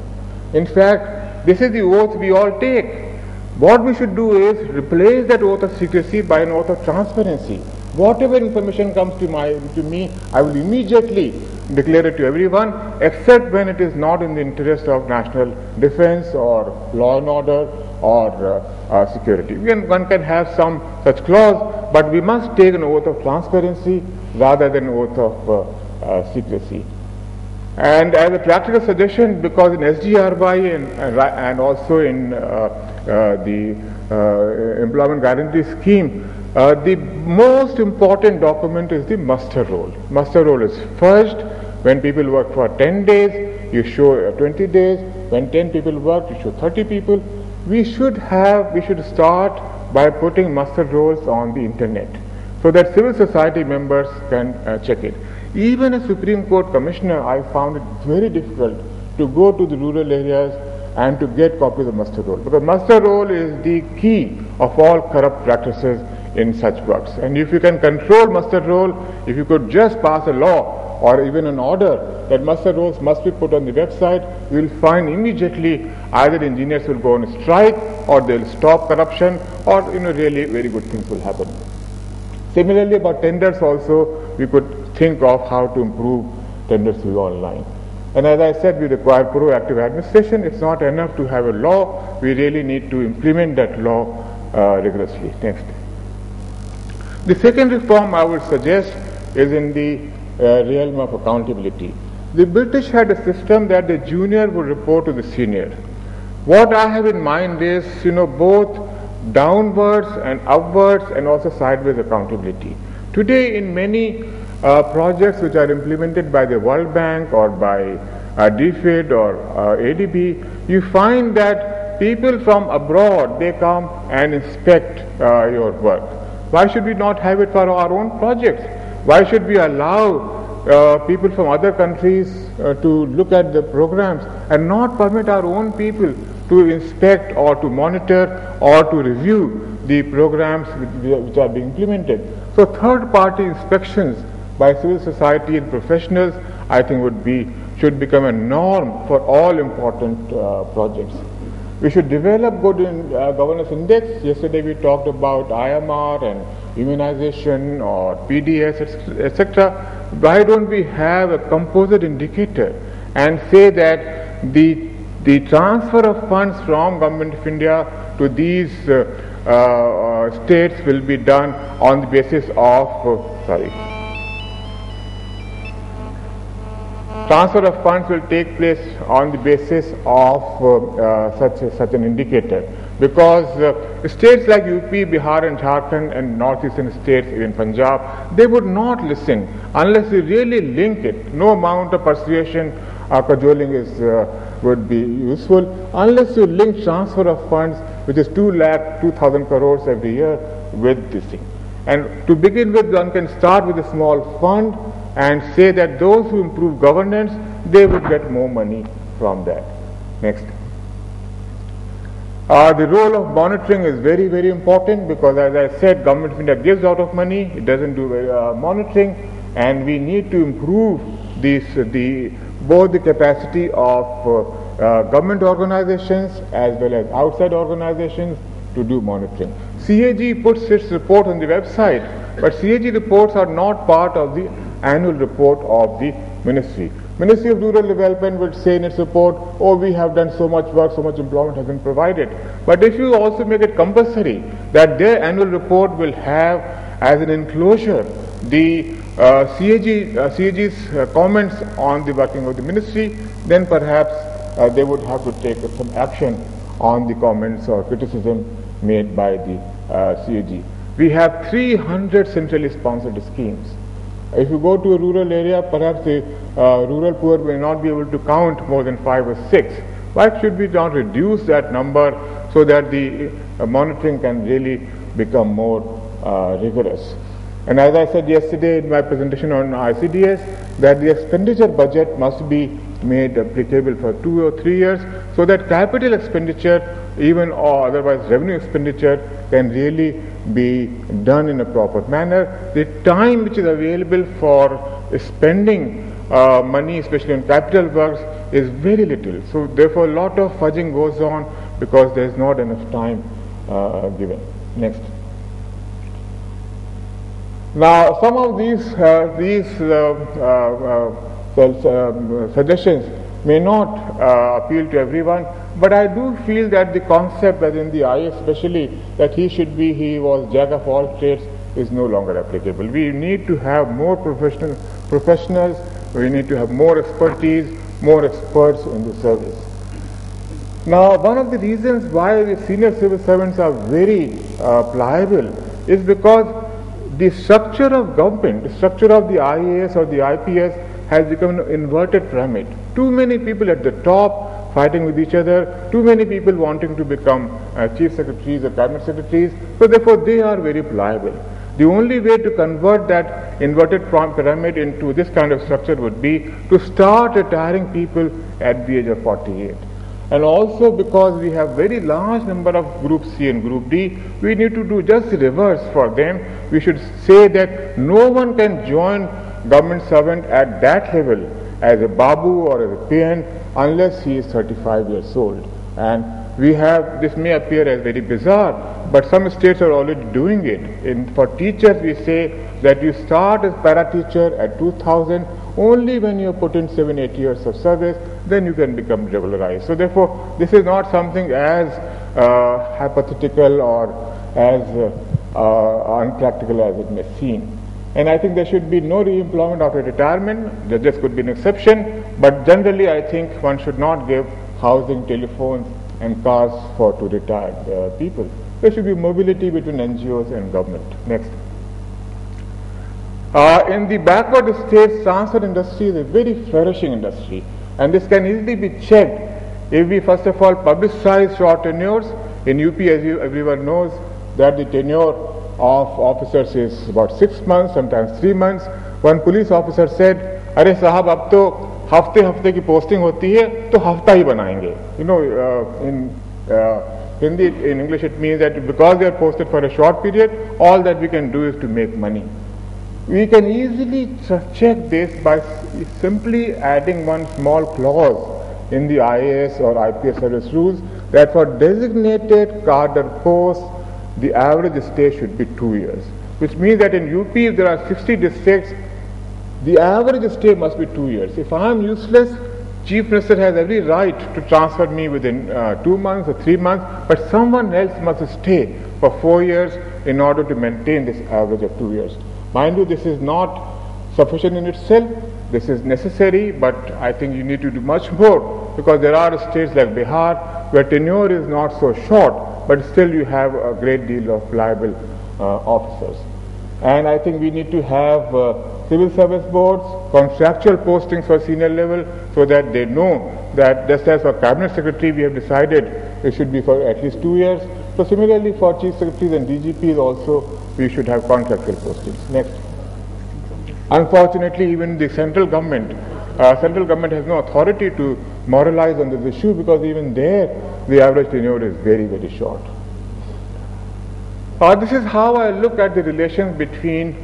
In fact, this is the oath we all take. What we should do is replace that oath of secrecy by an oath of transparency. Whatever information comes to me, I will immediately declare it to everyone, except when it is not in the interest of national defense or law and order or security. One can have some such clause, but we must take an oath of transparency rather than oath of secrecy. And as a practical suggestion, because in SGRY and also in the Employment Guarantee Scheme, the most important document is the muster roll. Muster roll is first. When people work for 10 days, you show 20 days. When 10 people work, you show 30 people. We should start by putting muster rolls on the internet so that civil society members can check it. Even a Supreme Court commissioner, I found it very difficult to go to the rural areas and to get copies of muster roll, because muster roll is the key of all corrupt practices in such works. And if you can control muster roll, if you could just pass a law or even an order that muster rolls must be put on the website, you will find immediately either engineers will go on a strike or they will stop corruption, or really very good things will happen. Similarly, about tenders also, we could think of how to improve tenders through online. And as I said, we require proactive administration. It's not enough to have a law. We really need to implement that law rigorously. Next. The second reform I would suggest is in the realm of accountability. The British had a system that the junior would report to the senior. What I have in mind is, both downwards and upwards and also sideways accountability. Today, in many projects which are implemented by the World Bank or by DFID or ADB, you find that people from abroad, they come and inspect your work. Why should we not have it for our own projects? Why should we allow people from other countries to look at the programs and not permit our own people to inspect or to monitor or to review the programs which are being implemented? So third-party inspections by civil society and professionals, I think should become a norm for all important projects. We should develop good governance index. Yesterday we talked about IMR and immunization or PDS, etc. Why don't we have a composite indicator and say that the transfer of funds from Government of India to these states will be done on the basis of, transfer of funds will take place on the basis of such an indicator, because states like UP, Bihar and Jharkhand and northeastern states, even Punjab, they would not listen unless you really link it. No amount of persuasion or cajoling would be useful unless you link transfer of funds, which is 2,00,000 crores every year, with this thing. And to begin with, one can start with a small fund and say that those who improve governance, they would get more money from that. Next. The role of monitoring is very, very important, because as I said, Government of India gives out of money, it doesn't do monitoring, and we need to improve both the capacity of government organizations as well as outside organizations to do monitoring. CAG puts its report on the website, but CAG reports are not part of the annual report of the ministry. Ministry of Rural Development would say in its report, oh, we have done so much work, so much employment has been provided. But if you also make it compulsory that their annual report will have as an enclosure the CAG's comments on the working of the ministry, then perhaps they would have to take some action on the comments or criticism made by the CAG. We have 300 centrally sponsored schemes. If you go to a rural area, perhaps the rural poor may not be able to count more than 5 or 6. Why should we not reduce that number so that the monitoring can really become more rigorous? And as I said yesterday in my presentation on ICDS, that the expenditure budget must be made applicable for 2 or 3 years, so that capital expenditure, even or otherwise revenue expenditure, can really be done in a proper manner. The time which is available for spending money, especially on capital works, is very little. So therefore a lot of fudging goes on because there is not enough time given. Next. Now some of these suggestions may not appeal to everyone, but I do feel that the concept that in the IAS especially that he was jack of all trades is no longer applicable. We need to have more professionals, we need to have more expertise, more experts in the service. Now, one of the reasons why the senior civil servants are very pliable is because the structure of government, the structure of the IAS or the IPS has become an inverted pyramid. Too many people at the top fighting with each other, too many people wanting to become chief secretaries or cabinet secretaries, so therefore they are very pliable. The only way to convert that inverted pyramid into this kind of structure would be to start retiring people at the age of 48. And also because we have very large number of Group C and Group D, we need to do just the reverse for them. We should say that no one can join government servant at that level as a Babu or as a PN unless he is 35 years old. And we have, this may appear as very bizarre, but some states are already doing it. For teachers, we say that you start as para-teacher at 2000, only when you put in 7-8 years of service, then you can become regularized. So therefore, this is not something as hypothetical or as unpractical as it may seem. And I think there should be no re-employment after retirement. Judges could be an exception, but generally I think one should not give housing, telephones and cars to retired people. There should be mobility between NGOs and government. Next. In the backward states, transport industry is a very flourishing industry, and this can easily be checked if we first of all publicize short tenures. In UP, as everyone knows, that the tenure of officers is about 6 months, sometimes 3 months. One police officer said, "Arey sahab, ab to hafte ki posting hoti hai, to hafta hi banayenge." You know, in Hindi, in English, it means that because they are posted for a short period, all that we can do is to make money. We can easily check this by simply adding one small clause in the IAS or IPS service rules that for designated cadre posts, the average stay should be 2 years. Which means that in UP, if there are 60 districts, the average stay must be 2 years. If I am useless, Chief Minister has every right to transfer me within 2 months or 3 months, but someone else must stay for 4 years in order to maintain this average of 2 years. Mind you, this is not sufficient in itself. This is necessary, but I think you need to do much more, because there are states like Bihar where tenure is not so short, but still you have a great deal of pliable officers. And I think we need to have civil service boards, contractual postings for senior level, so that they know that just as for cabinet secretary we have decided it should be for at least 2 years. So similarly for chief secretaries and DGPs also we should have contractual postings. Next. Unfortunately, even the central government has no authority to moralize on this issue, because even there the average tenure is very, very short. This is how I look at the relations between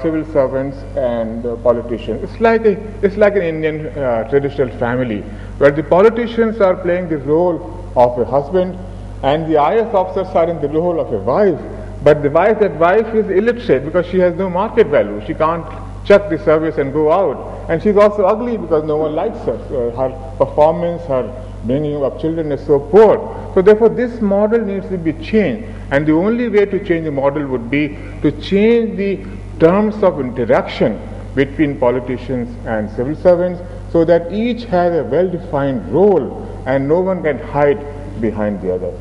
civil servants and politicians. It's like an Indian traditional family, where the politicians are playing the role of a husband and the IAS officers are in the role of a wife. But that wife is illiterate because she has no market value. She can't chuck the service and go out. And she's also ugly because no one likes her. Her performance, her bringing up children is so poor. So therefore this model needs to be changed. And the only way to change the model would be to change the terms of interaction between politicians and civil servants, so that each has a well-defined role and no one can hide behind the other.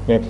Next.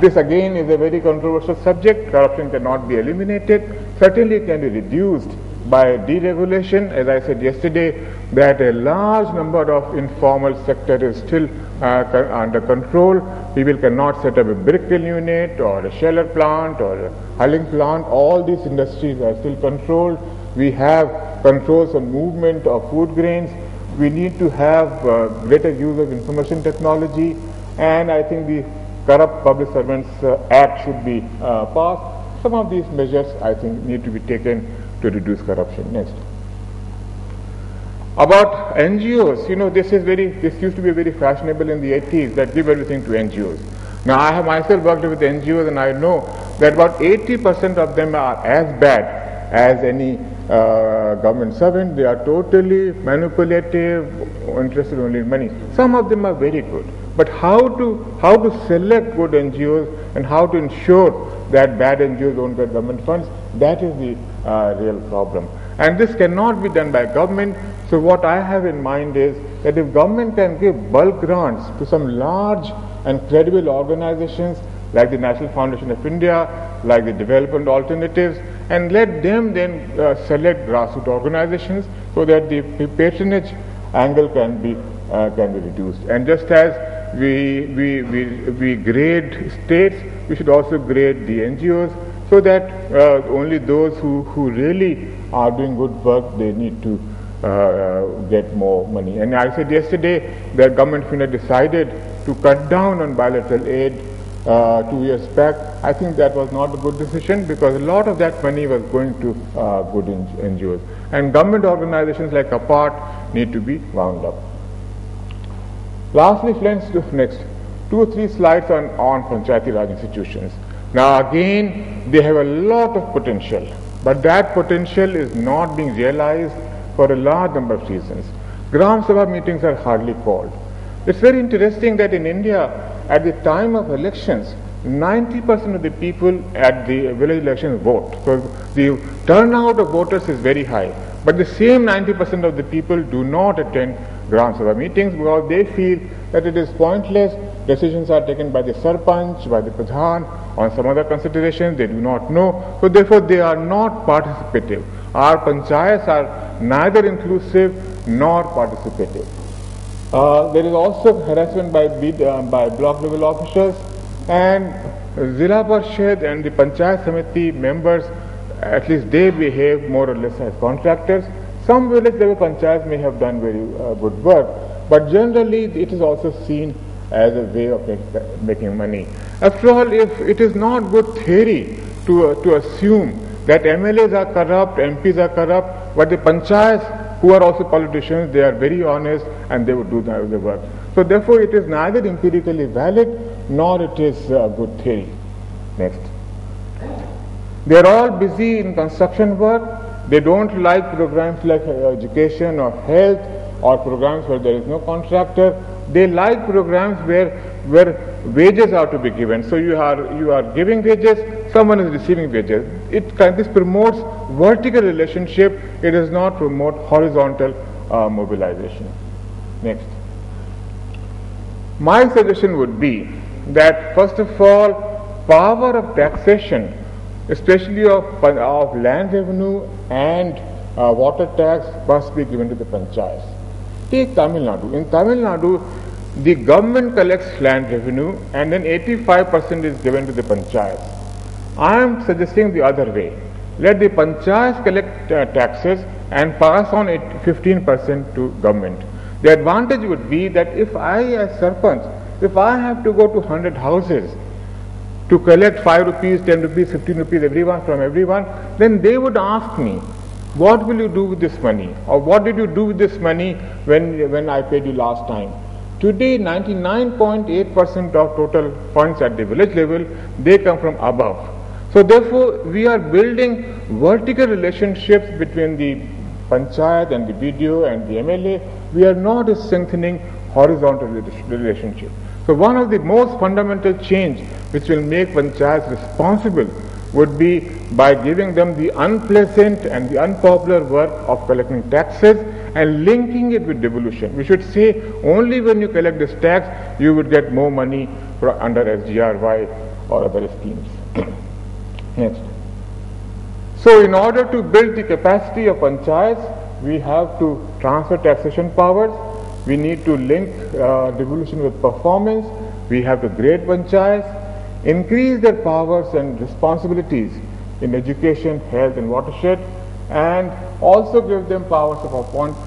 This again is a very controversial subject. Corruption cannot be eliminated. Certainly it can be reduced by deregulation. As I said yesterday, that a large number of informal sector is still under control. People cannot set up a brick kiln unit or a sheller plant or a hulling plant. All these industries are still controlled. We have controls on movement of food grains. We need to have greater use of information technology, and I think the Corrupt Public Servants Act should be passed. Some of these measures, I think, need to be taken to reduce corruption. Next. About NGOs, you know, this used to be very fashionable in the 80s, that give everything to NGOs. Now, I have myself worked with NGOs, and I know that about 80% of them are as bad as any government servant. They are totally manipulative, interested only in money. Some of them are very good. But how to select good NGOs and how to ensure that bad NGOs don't get government funds, that is the real problem. And this cannot be done by government. So what I have in mind is that if government can give bulk grants to some large and credible organizations like the National Foundation of India, like the Development Alternatives, and let them then select grassroots organizations so that the patronage angle can be reduced. And just as we grade states, we should also grade the NGOs so that only those who really are doing good work, they need to get more money. And I said yesterday that government of India decided to cut down on bilateral aid 2 years back. I think that was not a good decision because a lot of that money was going to good NGOs. And government organizations like APART need to be wound up. Lastly, friends, next 2 or 3 slides on Panchayati Raj institutions. Now again, they have a lot of potential, but that potential is not being realized for a large number of reasons. Gram Sabha meetings are hardly called. It's very interesting that in India, at the time of elections, 90% of the people at the village elections vote. So the turnout of voters is very high. But the same 90% of the people do not attend Gram Sabha meetings because they feel that it is pointless. Decisions are taken by the Sarpanch, by the Pradhan, on some other considerations they do not know. So therefore they are not participative. Our panchayats are neither inclusive nor participative. There is also harassment by block level officers, and Zilla Parshad and the Panchayat Samiti members, at least they behave more or less as contractors. Some village level panchayats may have done very good work, but generally it is also seen as a way of making money. After all, if it is not good theory to assume that MLAs are corrupt, MPs are corrupt, but the panchayats who are also politicians, they are very honest and they would do the work. So therefore it is neither empirically valid nor it is good theory. Next. They are all busy in construction work. They don't like programs like education or health or programs where there is no contractor. They like programs where wages are to be given. So you are giving wages, someone is receiving wages. This promotes vertical relationship. It does not promote horizontal mobilization. Next. My suggestion would be that first of all, power of taxation, especially of land revenue and water tax, must be given to the panchayats. Take Tamil Nadu. In Tamil Nadu, the government collects land revenue and then 85% is given to the panchayats. I am suggesting the other way. Let the panchayats collect taxes and pass on 15% to government. The advantage would be that if I as Sarpanch, if I have to go to 100 houses to collect 5 rupees, 10 rupees, 15 rupees from everyone, then they would ask me, what will you do with this money? Or what did you do with this money when I paid you last time? Today, 99.8% of total funds at the village level, they come from above. So therefore, we are building vertical relationships between the panchayat and the BDO and the MLA. We are not strengthening horizontal relationship. So one of the most fundamental change which will make panchayats responsible would be by giving them the unpleasant and the unpopular work of collecting taxes and linking it with devolution. We should say only when you collect this tax you would get more money under SGRY or other schemes. Next. So in order to build the capacity of panchayats, we have to transfer taxation powers, we need to link devolution with performance, we have to grade panchayats, increase their powers and responsibilities in education, health and watershed, and also give them powers of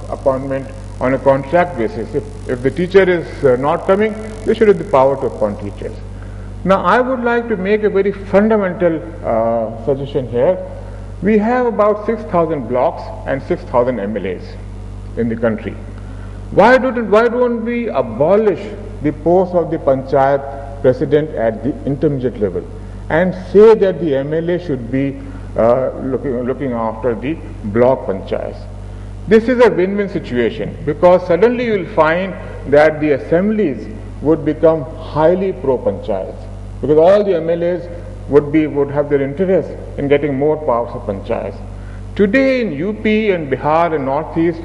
appointment on a contract basis. If the teacher is not coming, they should have the power to appoint teachers. Now I would like to make a very fundamental suggestion here. We have about 6,000 blocks and 6,000 MLAs in the country. Why don't we abolish the post of the panchayat president at the intermediate level and say that the MLA should be looking after the block panchayats. This is a win-win situation because suddenly you will find that the assemblies would become highly pro-panchayats because all the MLAs would have their interest in getting more powers of panchayats. Today in UP and Bihar and Northeast,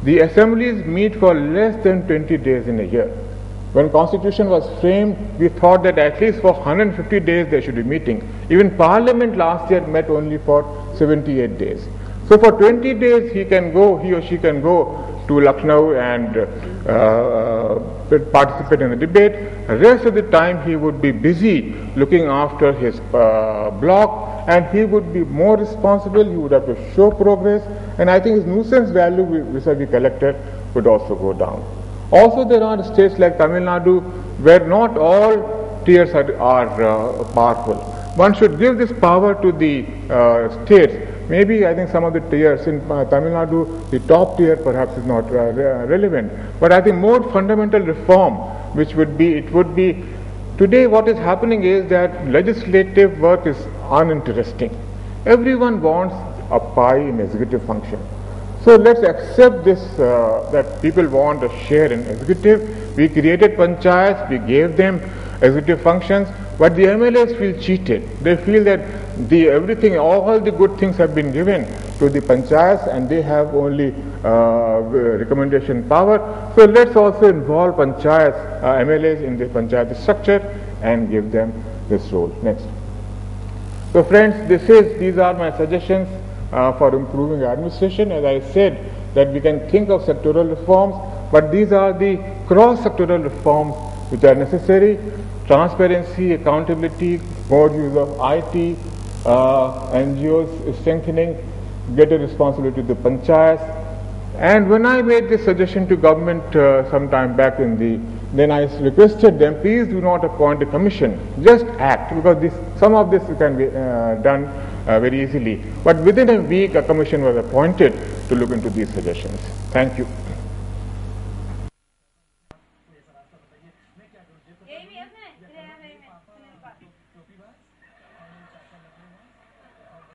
the assemblies meet for less than 20 days in a year. When Constitution was framed, we thought that at least for 150 days they should be meeting. Even Parliament last year met only for 78 days. So for 20 days he or she can go to Lucknow and participate in the debate. The rest of the time he would be busy looking after his block, and he would be more responsible, he would have to show progress, and I think his nuisance value vis-a-vis collector would also go down. Also there are states like Tamil Nadu where not all tiers are powerful. One should give this power to the states. Maybe I think some of the tiers in Tamil Nadu, the top tier perhaps is not relevant. But I think more fundamental reform, which would be, today what is happening is that legislative work is uninteresting. Everyone wants a pie in executive function. So let's accept this, that people want a share in executive. We created panchayats, we gave them executive functions, but the MLAs feel cheated. They feel that all the good things have been given to the panchayats and they have only recommendation power. So let's also involve panchayats, MLAs in the panchayat structure and give them this role. Next. So friends, these are my suggestions for improving administration. As I said, that we can think of sectoral reforms, but these are the cross-sectoral reforms which are necessary. Transparency, accountability, more use of IT, NGOs strengthening, greater responsibility to the panchayats. And when I made this suggestion to government some time back then I requested them, please do not appoint a commission, just act, because some of this can be done very easily. But within a week, a commission was appointed to look into these suggestions. Thank you.